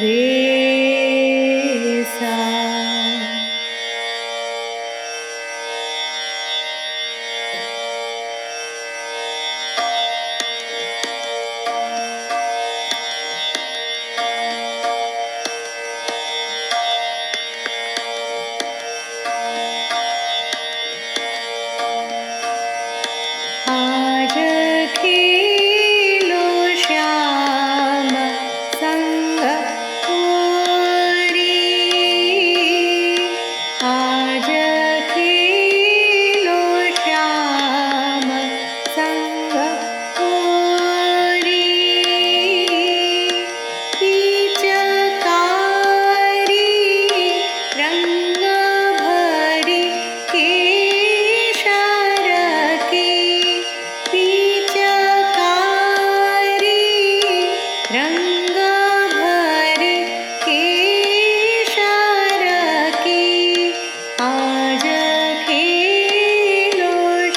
रे सा. आज खेलो श्याम संग पुरी. आज खेलो श्याम संग पुरी. पिचकारी रंग भरी केशर की. पिचकारी रंग भरी केशर की. आज खेलो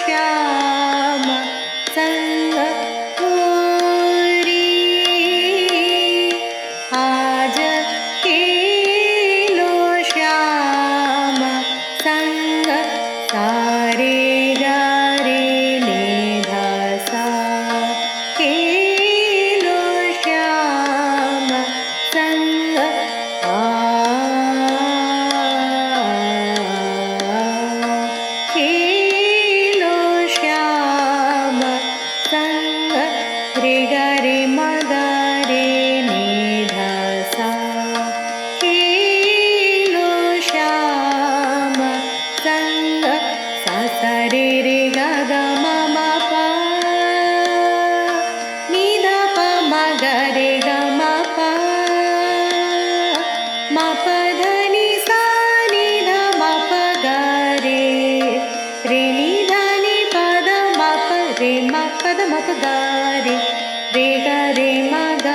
श्याम संग पुरी. आज खेलो श्याम संग सारे गारे ने धासा. खेलो श्याम संग खेलो श्याम संग रे गा रे म गा रे ने धासा. खेलो श्याम संग सा सा रे रे गा गा म म प नि ध प म ग रे ग म प म प ध नि सा नि ध म प ग रे रे नि ध नि प ध म प रे म प ध म प ग रे रे ग रे म ग